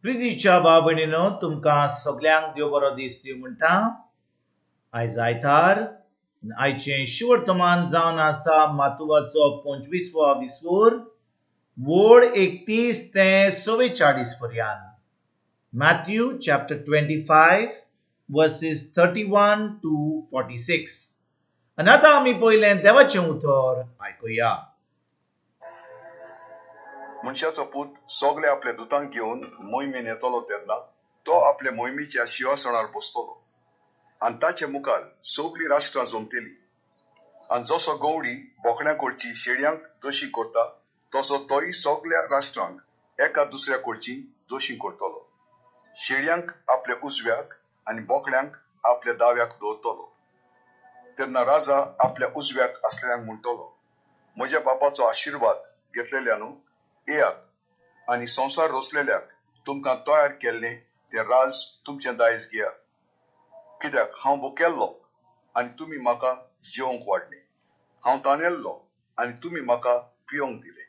प्रितीच्या बाबणीनो तुमकां सगळ्यांक देव बरो दीस दिवं म्हणटा। आयज आयतार आयचें शिवर्तमान जावन आसा मातुवाचो 25वा विसवोर वोड 31 ते 44 पर्यंत। Matthew chapter 25 verses 31 to 46. आनी आतां आमी पयलें देवाचें उतर आयकुया। मनशाचो पूत सगळे आपल्या दुतांक घेवन मोहिमेन येतलो तेन्ना तो आपल्या मोहिमेच्या सिंहासनार बसतलो आनी ताचे मुखार सगळीं राष्ट्रां जमतलीं। आनी जसो गवडी बोकड्या कडची शेळयांक दोशी करता तसो तोय सगळ्या राष्ट्रांक एका दुसऱ्या कडची दोशी करतलो। शेळयांक आपल्या उजव्याक आनी बोकड्यांक आपल्या दाव्याक दवरतलो। तेन्ना राजा आपल्या उजव्याक आसलेल्यांक म्हणटलो, म्हज्या बापाचो आशिर्वाद घेतलेल्यानो येयात आनी संवसार रचलेल्याक तुमकां तयार केल्लें तें राज तुमचें दायज घेयात। कित्याक हांव भुकेल्लो आनी तुमी म्हाका जेवंक वाडले, हांव ताणेल्लो आनी तुमी म्हाका पिवंक दिले,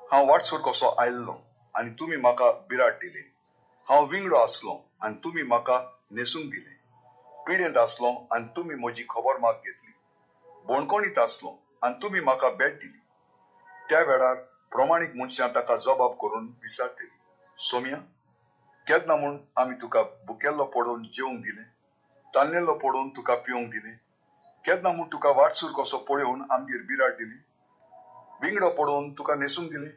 हांव वाटसर कसो आयल्लो आनी तुमी म्हाका बिराड दिले, हांव विंगडो आसलो आनी तुमी म्हाका न्हेसूंक दिले, पिडेंत आसलो आनी तुमी म्हजी खबर माग घेतली, बोणकोणीत आसलो आनी तुमी म्हाका भेट दिली। त्या वेळार प्रमाणीक मनशां ताका जबाब करून विचारतली, सोम्या, केन्ना म्हूण आमी तुका भुकेल्लो पडून जेवंक दिलें, ताल्लेलो पडून तुका पिवंक दिलें, केन्ना म्हूण तुका वाटसूर कसो पळोवन आमगेर बिराड दिली, विंगडो पडून तुका न्हेसूंक दिलें,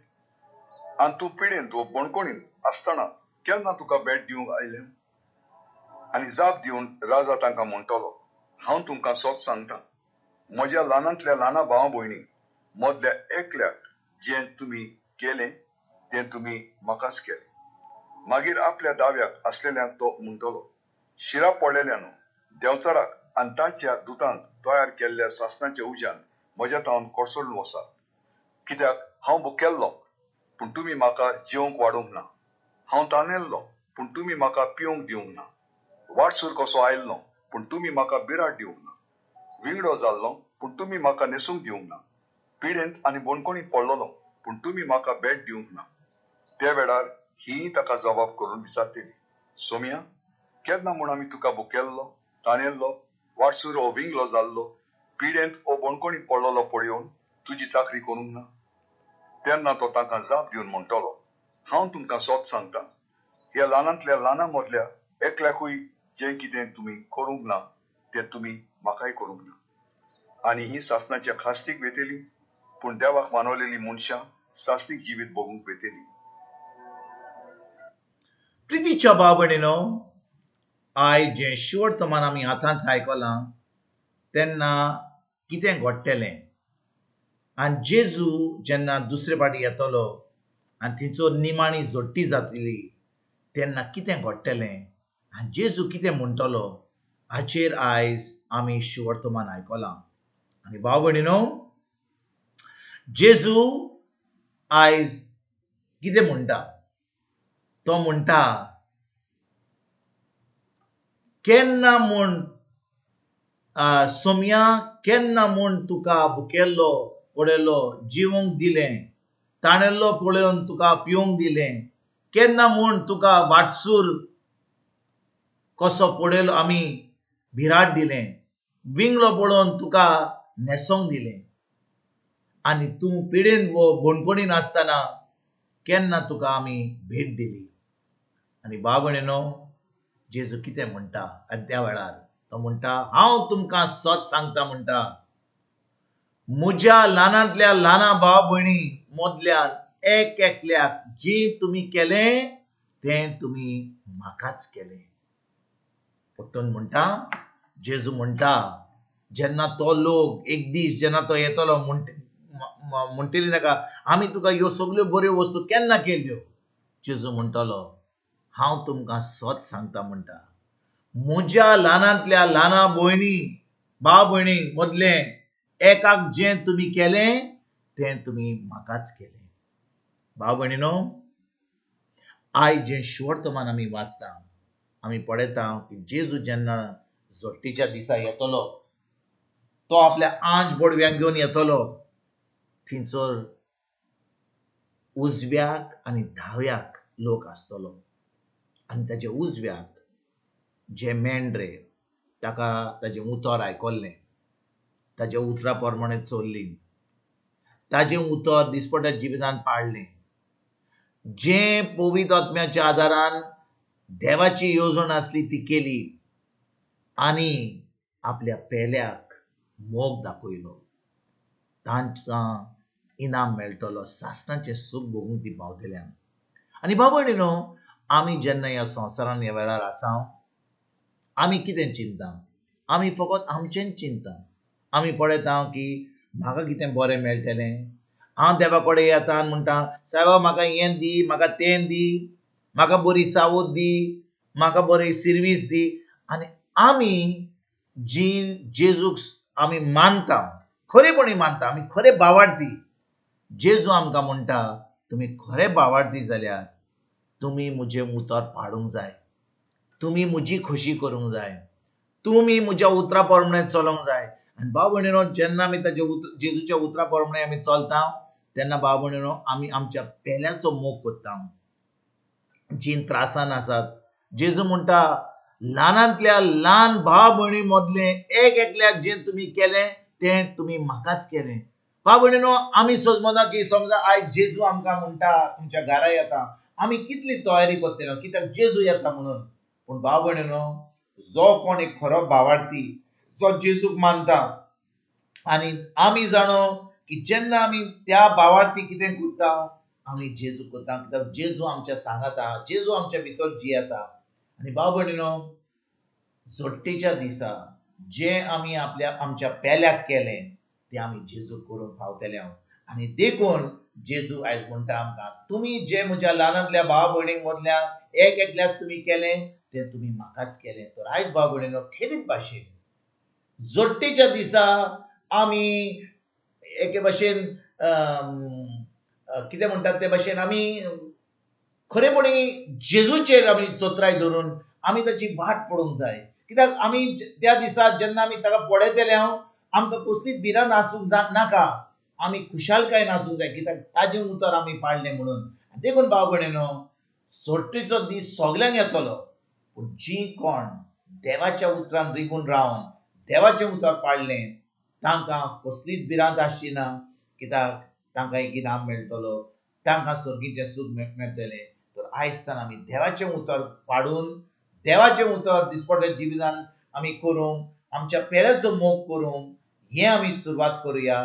आनी तूं पिडेंत वा बोणकोणीत आसतना केन्ना तुका भेट दिवंक आयलें। आनी जाप दिवन राजा तांकां म्हणटलो, हांव तुमकां सोच सांगतां, म्हज्या ल्हानांतल्या ल्हाना भावा भयणीक मदल्या एकल्याक जें तुमी केलें तें तुमी म्हाकाच केलें। मागीर आपल्या दाव्याक आसलेल्यांक तो म्हणटलो, शिरां पडलेल्यानो देंवचाराक आनी तांच्या दुतांक तयार केल्ल्या सासणाच्या उज्यान म्हज्या तावन कोसळून वसात। कित्याक हांव भुकेल्लो पूण तुमी म्हाका जेवंक वाडोवंक ना, हांव ताणेल्लो पूण तुमी म्हाका पिवंक दिवंक ना, वाटसूर कसो आयल्लो पूण तुमी म्हाका बिराड दिवंक ना, विंगडो जाल्लो पूण तुमी म्हाका न्हेसूंक दिवंक ना, पिडेंत आनी बोणकोणीत पडलोलो पूण तुमी म्हाका भेट दिवंक ना। त्या वेळार ही ताका जबाब करून विचारतली, सोम्या, केन्ना म्हूण आमी तुका भुकेल्लो, ताणेल्लो, वाटसूर ओ विंगलो जाल्लो, पिडेंत ओ बोणकोणीत पडलोलो पळयोवन तुजी चाकरी करूंक ना। तेन्ना तो तांकां जाप दिवन म्हणटलो, हांव तुमकां सोच सांगतां, ह्या ल्हानांतल्या ल्हाना मदल्या एकल्याकूय जें कितें तुमी करूंक ना तें तुमी म्हाकाय करूंक ना। आनी ही सासणाच्या खास्तीक वेतेली पूण देवाक मानवलेली मनशां सासणीक जिवीत भोगूंक वेतेली। प्रितीच्या बाबणीनो आयज जें शिवर्तमान आमी आतांच आयकलां तेन्ना कितें घडटलें आनी जेजू जेन्ना दुसरे फावटी येतलो आनी थंयसर निमाणी जोडटी जातली तेन्ना कितें घडटलें आनी जेजू कितें म्हणटलो हाचेर आयज आमी शिवर्तमान आयकलां। आनी भाव भयणीनो, जेजू आयज कितें म्हणटा, तो म्हणटा केन्ना म्हूण सोम्या, केन्ना म्हूण तुका भुकेल्लो पळयलो जेवंक दिलें, ताणेल्लो पळोवन तुका पिवंक दिलें, केन्ना म्हूण तुका वाटसूर कसो पळयलो आमी भिराड दिलें, विंगलो पळोवन तुका न्हेसोंक दिलें, आनी तूं पिडेंत वो बोणकोणीन आसतना केन्ना तुका आमी भेट दिली। आनी भाव भयणीनो, जेजू कितें म्हणटा आनी त्या वेळार तो म्हणटा, हांव तुमकां सच सांगता म्हणटा, म्हज्या ल्हानांतल्या ल्हाना भाव भयणी मदल्यान एक एकल्याक जें तुमी केलें तें तुमी म्हाकाच केलें। परतून म्हणटा, जेजू म्हणटा, जेन्ना तो लोक एक दीस जेन्ना तो येतलो म्हणटली नाका आमी तुका ह्यो सगल्यो बऱ्यो वस्तू केन्ना केल्यो, जेजू म्हणटलो, हांव तुमकां सच सांगता म्हणटा, म्हज्या ल्हानांतल्या ल्हाना भयणी भाव भयणी मदलें एकाक जें तुमी केलें तें तुमी म्हाकाच केलें। भाव भयणीनो, आयज जें शिवर्तमान आमी वाचता आमी पळयता की जेजू जेन्ना जोडटीच्या दिसा येतलो तो आपल्या आंज बडव्यांक घेवन येतलो, थंयसर उजव्याक आनी धाव्याक लोक आसतलो आनी ताचे उजव्याक जे मेंढरे ताका ताजें उतर आयकल्लें, ताज्या उतरा प्रमाणे चल्लीं, ताजें उतर दिसपट्या जिवितांत पाळलें, जें पवित्र आत्म्याच्या आदारान देवाची येवजण आसली ती केली आनी आपल्या पेल्याक मोग दाखयलो, तांकां इनाम मेळटलो, सासणाचें सूख भोगूंक ती पावतल्या. आनी बाब भयणीनो, आमी जेन्ना ह्या संवसारान ह्या वेळार आसा, आमी कितें चिंता? आमी फकत आमचेंच चिंता. आमी पळयता की म्हाका कितें बरें मेळटलें, हांव देवा कडेन येता आनी म्हणटा, सायबा म्हाका हें दी, म्हाका तें दी, म्हाका बरी सावत दी, म्हाका बरी सर्वीस दी. आनी आमी जी जेजूक आमी मानता, खरेपणी मानता, आमी खरे भावार्थी, जेजू आमकां म्हणटा, तुमी खरे भावार्थी जाल्यार तुमी म्हजें उतर पाळूंक जाय, तुमी म्हजी खोशी करूंक जाय, तुमी म्हज्या उतरा प्रमाणे चलोंक जाय. आनी भाव भयणीनो, जेन्ना आमी ताजे जेजूच्या उतरा प्रमाणे आमी चलता, तेन्ना भाव भयणीनो, आमी आमच्या पेल्याचो मोग करता, जी त्रासान आसात. जेजू म्हणटा, ल्हानांतल्या ल्हान भाव भयणी मदलें एक एकल्याक जें तुमी केलें तें तुमी म्हाकाच केलें. भाव भयणीनो, आमी समजना की समजा आयज जेजू आमकां म्हणटा तुमच्या घरा येता, आमी कितली तयारी करतले, कित्याक जेजू येता म्हणून. पूण भाव भयणीनो, जो कोण एक खरो भावार्थी, जो जेजूक मानता, आनी आमी जाणो की जेन्ना आमी त्या भावार्थी कितें करता, आमी जेजू करता, कित्याक जेजू आमच्या सांगात आहा, जेजू आमच्या भितर जियेता. आनी भाव भयणीनो, जोडटेच्या दिसा जें आमी आमच्या पेल्याक केलें तें आमी जेजूक करून पावतले. आनी देखून जेजू आयज म्हणटा आमकां, तुमी जे म्हज्या ल्हानांतल्या भाव भयणींक मदल्या एक एकल्याक तुमी केलें तें तुमी म्हाकाच केलें. तर आयज भाव भयणीनो, खेरीत भाशेन जोडटेच्या दिसा आमी एके भाशेन कितें म्हणटात ते भाशेन आमी खरेपणी जेजूचेर आमी चोत्राय धरून आमी ताची वाट पळोवंक जाय. कित्याक आमी त्या दिसा जेन्ना आमी ताका पळयतले, आमकां कसलीच भिरांत आसूंक नाका, आमी खुशालकायेन आसूंक जाय, कित्याक ताजें उतर आमी पाळलें म्हणून. देखून भाव भयणीनो, जोडटेचो दीस सगल्यांक येतलो, पूण जीं कोण देवाच्या उतरान रिगून रावन देवाचें उतर पाळलें, तांकां कसलीच भिरांत आसची ना, कित्याक तांकां एक इनाम मेळटलो, तांकां सर्गीचें सूख मेळटलें. तर आयजच्यान आमी देवाचें उतर पाडून, देवाचें उतर दिसपट्या जिवितांत आमी करूंक, आमच्या पेल्याचो मोग करूंक, हें आमी सुरवात करुया.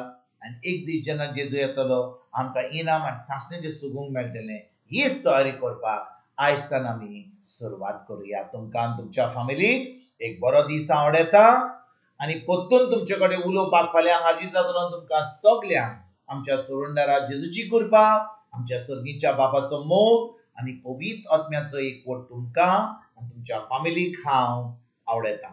आनी एक दीस जेन्ना जेजू येतलो, आमकां इनाम आनी सासणेचें सुगूंक मेळटलें. हीच तयारी करपाक आयजच्यान आमी सुरवात करुया. तुमकां आनी तुमच्या फॅमिलीक एक बरो दीस हांव येता, आनी परतून तुमचे कडेन उलोवपाक फाल्यां हाजीर जातलो. तुमकां सगल्यांक आमच्या सोडूणदारा जेजूची कृपा, आमच्या सर्गीच्या बापाचो मोग आनी पवित्र आत्म्याचो एकवट तुमकां आनी तुमच्या फॅमिलीक हांव आवडयतां.